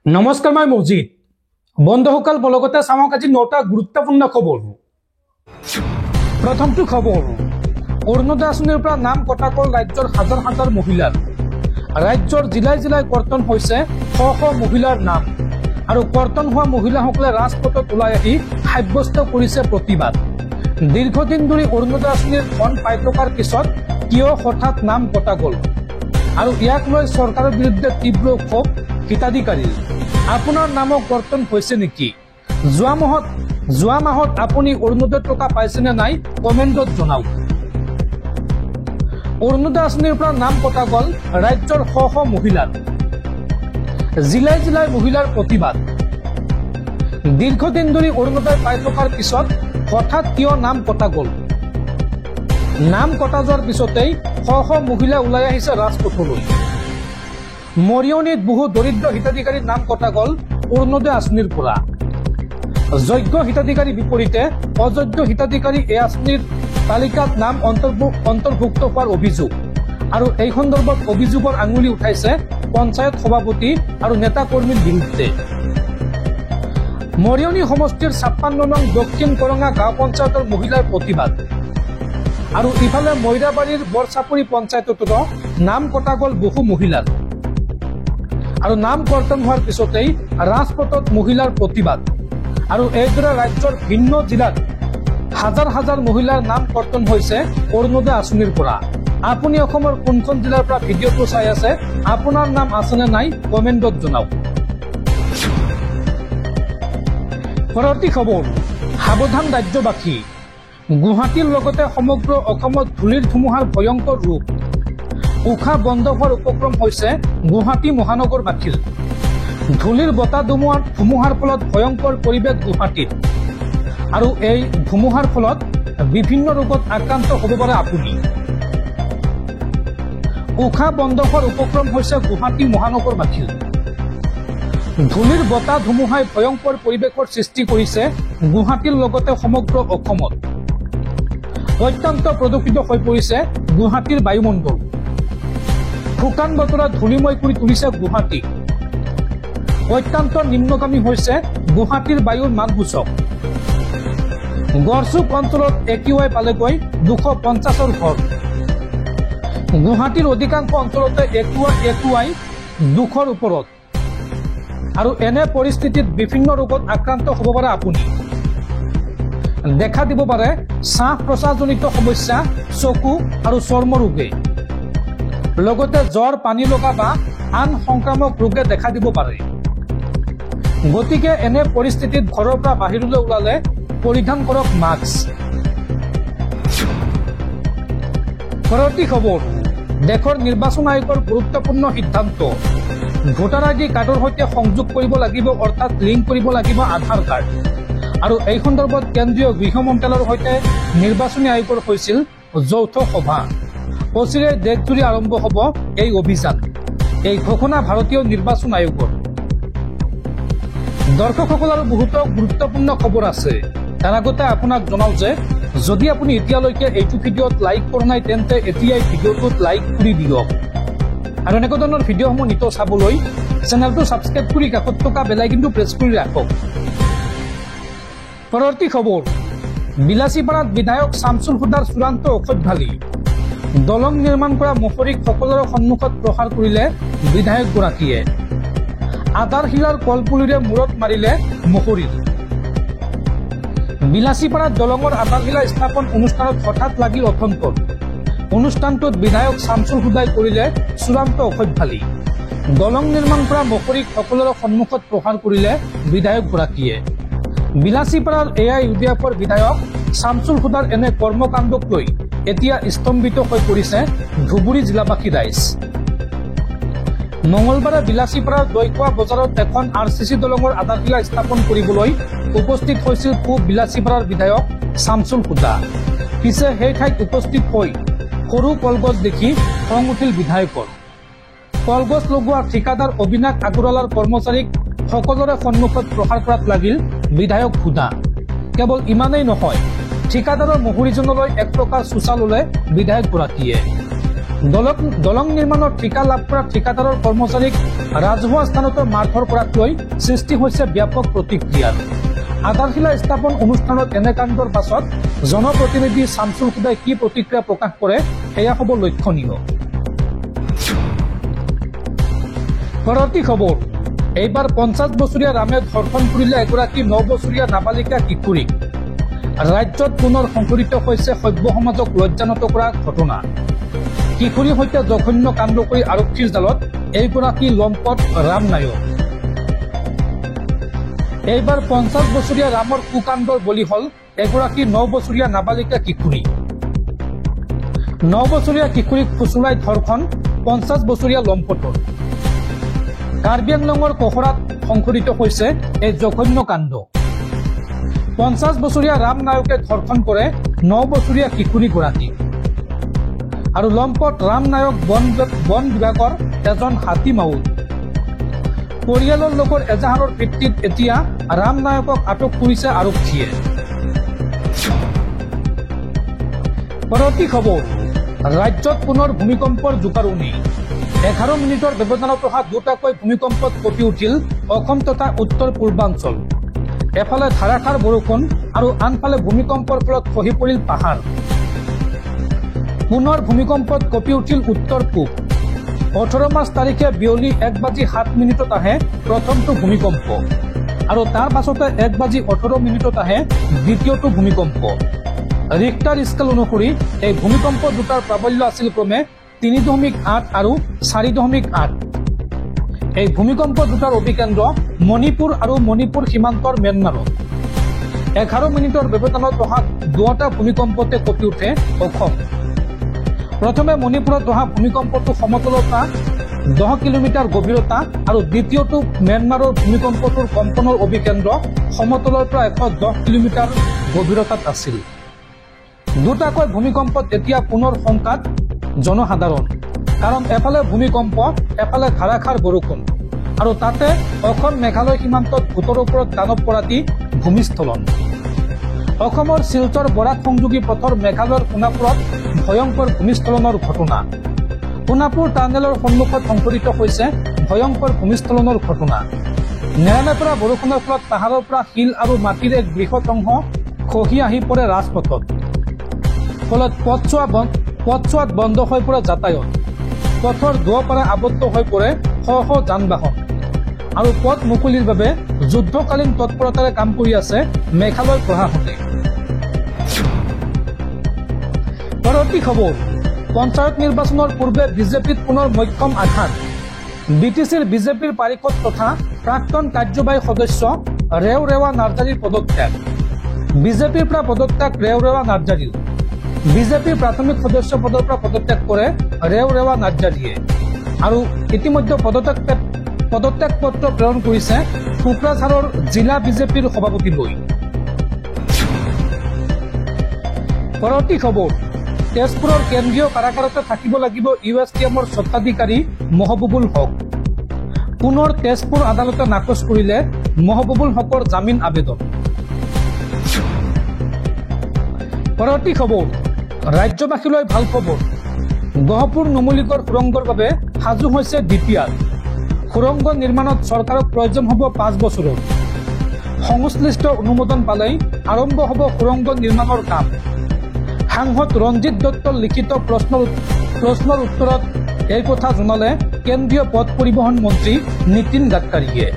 নমস্কাৰ, মই মজিদ। বন্ধুসকল, বলগতে চাওক আজি 9টা গুৰুত্বপূৰ্ণ খবৰ। প্ৰথমটো খবৰ, অৰুণোদয় আঁচনিৰ পৰা নাম কটা গ'ল ৰাজ্যৰ হাজাৰ হাজাৰ মহিলাৰ। ৰাজ্যৰ জিলাই জিলাই কৰ্তন হৈছে শ শ মহিলাৰ নাম, আৰু কৰ্তন হোৱা মহিলাসকলে ৰাজপথত ওলাই আহি সাব্যস্ত কৰিছে প্ৰতিবাদ। দীৰ্ঘদিন ধৰি অৰুণোদয় আঁচনিৰ ধন পাই থকাৰ পিছত কিয় হঠাৎ নাম কটা গ'ল, আৰু ইয়াক লৈ চৰকাৰৰ বিৰুদ্ধে তীব্ৰ ক্ষোভ হিতাধিকাৰীৰ। আপোনাৰ নামো কৰ্তন হৈছে নেকি? যোৱা মাহত আপুনি অৰুণোদয় টকা পাইছেনে নাই কমেণ্টত জনাওক। অৰুণোদয় আঁচনিৰ পৰা নাম কটা গ'ল ৰাজ্যৰ শ শ মহিলাৰ। জিলাই জিলাই মহিলাৰ প্ৰতিবাদ। দীৰ্ঘদিন ধৰি অৰুণোদয় পাই থকাৰ পিছত হঠাৎ কিয় নাম কটা গ'ল? নাম কটা যোৱাৰ পিছতেই শ শ মহিলা ওলাই আহিছে ৰাজপথলৈ। মৰিয়নিত বহু দৰিদ্ৰ হিতাধিকাৰীৰ নাম কটা গ'ল অৰুণোদয় আঁচনিৰ পৰা। যোগ্য হিতাধিকাৰীৰ বিপৰীতে অযোগ্য হিতাধিকাৰী এই আঁচনিৰ তালিকাত নাম অন্তৰ্ভুক্ত হোৱাৰ অভিযোগ, আৰু এই সন্দৰ্ভত অভিযোগৰ আঙুলি উঠাইছে পঞ্চায়ত সভাপতি আৰু নেতা কৰ্মীৰ বিৰুদ্ধে। মৰিয়নি সমষ্টিৰ 56 নং দক্ষিণ কৰঙা গাঁও পঞ্চায়তৰ মহিলাৰ প্ৰতিবাদ, আৰু ইফালে মৈৰাবাৰীৰ বৰচাপৰি পঞ্চায়ততো নাম কটা গ'ল বহু মহিলাৰ, আৰু নাম কৰ্তন হোৱাৰ পিছতেই ৰাজপথত মহিলাৰ প্ৰতিবাদ। আৰু এইদৰে ৰাজ্যৰ ভিন্ন জিলাত হাজাৰ হাজাৰ মহিলাৰ নাম কৰ্তন হৈছে অৰুণোদয় আঁচনিৰ পৰা। আপুনি অসমৰ কোনখন জিলাৰ পৰা ভিডিঅ'টো চাই আছে, আপোনাৰ নাম আছেনে নাই কমেণ্টত জনাওক। পৰৱৰ্তী খবৰ, সাৱধান ৰাজ্যবাসী। গুৱাহাটীৰ লগতে সমগ্ৰ অসমত ধূলিৰ ধুমুহাৰ ভয়ংকৰ ৰূপ। উশাহ বন্ধ হোৱাৰ উপক্ৰম হৈছে গুৱাহাটী মহানগৰবাসীৰ। ধূলিৰ বতাহ ধুমুহাৰ ফলত ভয়ংকৰ পৰিৱেশ গুৱাহাটীত, আৰু এই ধুমুহাৰ ফলত বিভিন্ন ৰোগত আক্ৰান্ত হ'ব পাৰে আপুনি। উশাহ বন্ধ হোৱাৰ উপক্ৰম হৈছে গুৱাহাটী মহানগৰবাসীৰ। ধূলিৰ বতাহ ধুমুহাই ভয়ংকৰ পৰিৱেশৰ সৃষ্টি কৰিছে গুৱাহাটীৰ লগতে সমগ্ৰ অসমত। অত্যন্ত প্ৰদূষিত হৈ পৰিছে গুৱাহাটীৰ বায়ুমণ্ডল। শুকান বতৰত ধূলিময় কৰি তুলিছে গুৱাহাটী। অত্যন্ত নিম্নগামী হৈছে গুৱাহাটীৰ বায়ুৰ মানসূচক। গড়চুক অঞ্চলত AQI পালেগৈ 250ৰ ঘৰ। গুৱাহাটীৰ অধিকাংশ অঞ্চলতে AQI 200ৰ ওপৰত, আৰু এনে পৰিস্থিতিত বিভিন্ন ৰোগত আক্ৰান্ত হ'ব পাৰে আপুনি। দেখা দিব পাৰে শ্বাস প্ৰশ্বাসজনিত সমস্যা, চকু আৰু চৰ্ম ৰোগে, লগতে জ্বৰ, পানী লগা বা আন সংক্ৰামক ৰোগে দেখা দিব পাৰে। গতিকে এনে পৰিস্থিতিত ঘৰৰ পৰা বাহিৰলৈ ওলালে পৰিধান কৰক মাস্ক। পৰৱৰ্তী খবৰ, দেশৰ নিৰ্বাচন আয়োগৰ গুৰুত্বপূৰ্ণ সিদ্ধান্ত। ভোটাৰ আইডি কাৰ্ডৰ সৈতে সংযোগ কৰিব লাগিব, অৰ্থাৎ লিংক কৰিব লাগিব আধাৰ কাৰ্ড। আৰু এই সন্দৰ্ভত কেন্দ্ৰীয় গৃহ মন্ত্ৰালয়ৰ সৈতে নিৰ্বাচনী আয়োগৰ হৈছিল যৌথ সভা। অচিৰে দেশজুৰি আৰম্ভ হ'ব এই অভিযান। এই ঘোষণা ভাৰতীয় নিৰ্বাচন আয়োগৰ। দৰ্শকসকল, আৰু বহুতো গুৰুত্বপূৰ্ণ খবৰ আছে। তাৰ আগতে আপোনাক জনাওঁ যে যদি আপুনি এতিয়ালৈকে এইটো ভিডিঅ'ত লাইক কৰা নাই, তেন্তে এতিয়াই ভিডিঅ'টোত লাইক কৰি দিয়ক। আৰু এনেকুৱা ধৰণৰ ভিডিঅ'সমূহ নিতৌ চাবলৈ চেনেলটো ছাবস্ক্ৰাইব কৰি কাষত থকা বেল আইকনটো প্ৰেছ কৰি ৰাখক। পৰৱৰ্তী খবৰ, বিলাসীপাৰাত বিধায়ক শামছুল হুদাৰ চূড়ান্ত অসভ্যালি। দলং নিৰ্মাণ কৰা মহৰীক সকলোৰে সন্মুখত প্ৰহাৰ কৰিলে বিধায়কগৰাকীয়ে। আধাৰশিলাৰ কলপুলিৰে মূৰত মাৰিলে মহৰীৰ। বিলাসীপাৰাত দলঙৰ আধাৰশিলা স্থাপন অনুষ্ঠানত হঠাৎ লাগিল অথন্তৰ। অনুষ্ঠানটোত বিধায়ক শামছুল হুদাই কৰিলে চূড়ান্ত অসভ্যালি। দলং নিৰ্মাণ কৰা মহৰীক সকলোৰে সন্মুখত প্ৰহাৰ কৰিলে বিধায়কগৰাকীয়ে। বিলাসীপাৰাৰ AIUDFৰ বিধায়ক শামছুল হুদাৰ এনে কৰ্মকাণ্ডক লৈ এতিয়া স্তম্ভিত হৈ পৰিছে ধুবুৰী জিলাবাসী ৰাইজ। মঙলবাৰে বিলাসীপাৰাৰ দৈখোৱা বজাৰত এখন RCC দলঙৰ আধাৰশিলা স্থাপন কৰিবলৈ উপস্থিত হৈছিল পূব বিলাসীপাৰাৰ বিধায়ক শামছুল হুদা। পিছে সেই ঠাইত উপস্থিত হৈ সৰু কলগছ দেখি খং উঠিল বিধায়কৰ। কলগছ লগোৱা ঠিকাদাৰ অবিনাশ আগৰৱালাৰ কৰ্মচাৰীক সকলোৰে সন্মুখত প্ৰহাৰ কৰাত লাগিল বিধায়ক হুদা। কেৱল ইমানেই নহয়, ঠিকাদাৰৰ মহৰীজনলৈ এক প্ৰকাৰ চোচা ল'লে বিধায়কগৰাকীয়ে। দলং নিৰ্মাণৰ ঠিকা লাভ কৰা ঠিকাদাৰৰ কৰ্মচাৰীক ৰাজহুৱা স্থানতো মাৰধৰ কৰাক লৈ সৃষ্টি হৈছে ব্যাপক প্ৰতিক্ৰিয়াৰ। আধাৰশিলা স্থাপন অনুষ্ঠানত এনে কাণ্ডৰ পাছত জনপ্ৰতিনিধি শামছুল খুদাই কি প্ৰতিক্ৰিয়া প্ৰকাশ কৰে সেয়া হ'ব লক্ষণীয়। পৰৱৰ্তী খবৰ, এইবাৰ 50 বছৰীয়া ৰামে ধৰ্ষণ কৰিলে এগৰাকী 9 বছৰীয়া নাবালিকা কিশোৰীক। ৰাজ্যত পুনৰ সংঘটিত হৈছে সভ্য সমাজক লজ্জানত কৰা ঘটনা। কিশোৰীৰ সৈতে জঘন্য কাণ্ড কৰি আৰক্ষীৰ জালত এইগৰাকী লম্পট ৰাম নায়ক। এইবাৰ 50 বছৰীয়া ৰামৰ কুকাণ্ডৰ বলি হল এগৰাকী 9 বছৰীয়া নাবালিকা কিশোৰী। 9 বছৰীয়া কিশোৰীক ফুচুৰাই ধৰ্ষণ 50 বছৰীয়া লম্পটৰ। কাৰ্বি আংলঙৰ কহৰাত সংঘটিত হৈছে এই জঘন্য কাণ্ড। 50 বছৰীয়া ৰাম নায়কে ধৰ্ষণ কৰে 9 বছৰীয়া কিশোৰীগৰাকীক। আৰু লম্পট ৰাম নায়ক বন বিভাগৰ এজন হাতী মাউল। পৰিয়ালৰ লোকৰ এজাহাৰৰ ভিত্তিত এতিয়া ৰাম নায়কক আটক কৰিছে আৰক্ষীয়ে। পৰৱৰ্তী খবৰ, ৰাজ্যত পুনৰ ভূমিকম্পৰ জোকাৰণি। 11 মিনিটৰ ব্যৱধানত অহা দুটাকৈ ভূমিকম্পত কঁপি উঠিল অসম তথা উত্তৰ পূৰ্বাঞ্চল। এফালে ধাৰাসাৰ বৰষুণ আৰু আনফালে ভূমিকম্পৰ ফলত খহি পৰিল পাহাৰ। পুনৰ ভূমিকম্পত কঁপি উঠিল উত্তৰ পূব। 18 মাৰ্চ তাৰিখে বিয়লি 1:07 আহে প্ৰথমটো ভূমিকম্প আৰু তাৰ পাছতে 1:18 আহে দ্বিতীয়টো ভূমিকম্প। ৰিক্টাৰ স্কেল অনুসৰি এই ভূমিকম্প দুটাৰ প্ৰাবল্য আছিল ক্ৰমে 3.8 আৰু 4.8। এই ভূমিকম্প দুটাৰ অভিকেন্দ্ৰ মণিপুৰ আৰু মণিপুৰ সীমান্তৰ ম্যানমাৰত। 11 মিনিটৰ ব্যৱধানত অহা দুটা ভূমিকম্পতে কঁপি উঠে অসম। প্ৰথমে মণিপুৰত অহা ভূমিকম্পটো সমতলতা 10 কিলোমিটাৰ গভীৰতা আৰু দ্বিতীয়টো ম্যানমাৰৰ ভূমিকম্পটোৰ কম্পনৰ অভিকেন্দ্ৰ সমতলৰ পৰা 110 কিলোমিটাৰ গভীৰতাত আছিল। দুটাকৈ ভূমিকম্পত এতিয়া পুনৰ শংকাত জনসাধাৰণ, কাৰণ এফালে ভূমিকম্প এফালে ধাৰাসাৰ বৰষুণ আৰু তাতে অসম মেঘালয় সীমান্তত ভূতৰ ওপৰত দানৱ পৰাতি ভূমিস্খলন। অসমৰ শিলচৰ বৰাক সংযোগী পথৰ মেঘালয়ৰ সোণাপুৰত ভয়ংকৰ ভূমিস্খলনৰ ঘটনা। সোণাপুৰ টানেলৰ সন্মুখত সংঘটিত হৈছে ভয়ংকৰ ভূমিস্খলনৰ ঘটনা। নেৰানেপেৰা বৰষুণৰ ফলত পাহাৰৰ পৰা শিল আৰু মাটিৰ এক বৃহৎ অংশ খহি আহি পৰে ৰাজপথত। ফলত পথছোৱাত বন্ধ হৈ পৰে যাতায়াত। পথৰ দুয়োপাৰে আবদ্ধ হৈ পৰে শ যান বাহন আৰু পথ মুকলিৰ বাবে যুদ্ধকালীন তৎপৰতাৰে কাম কৰি আছে মেঘালয় প্ৰশাসনে। পৰৱৰ্তী খবৰ, পঞ্চায়ত নিৰ্বাচনৰ পূৰ্বে বিজেপিত পুনৰ মক্ষম আঘাত। বিটিচিৰ বিজেপিৰ পাৰিষদ তথা প্ৰাক্তন কাৰ্যবাহী সদস্য ৰেওৰেৱা নাৰ্জাৰীৰ পদত্যাগ। বিজেপিৰ পৰা পদত্যাগ ৰেওৰেৱা নাৰ্জাৰীৰ। বিজেপিৰ প্ৰাথমিক সদস্য পদৰ পৰা পদত্যাগ কৰে ৰেওৰেৱা নাৰ্জাৰীয়ে আৰু ইতিমধ্যে পদত্যাগ পত্ৰ প্ৰেৰণ কৰিছে কোকৰাঝাৰৰ জিলা বিজেপিৰ সভাপতিলৈ। পৰৱৰ্তী খবৰ, তেজপুৰৰ কেন্দ্ৰীয় কাৰাগাৰতে থাকিব লাগিব USTMৰ স্বত্বাধিকাৰী মহবুবুল হক। পুনৰ তেজপুৰ আদালতে নাকচ কৰিলে মহবুবুল হকৰ জামিন আবেদন। পৰৱৰ্তী খবৰ, ৰাজ্যবাসীলৈ ভাল খবৰ। গহপুৰ নুমলীগড় সুৰংগৰ বাবে সাজু হৈছে DPR। সুৰংগ নিৰ্মাণত চৰকাৰক প্ৰয়োজন হ'ব 5 বছৰৰ। সংশ্লিষ্ট অনুমোদন পালেই আৰম্ভ হ'ব সুৰংগ নিৰ্মাণৰ কাম। সাংসদ ৰঞ্জিত দত্তৰ লিখিত প্ৰশ্নৰ উত্তৰত এই কথা জনালে কেন্দ্ৰীয় পথ পৰিবহণ মন্ত্ৰী নীতিন গাডকাৰীয়ে।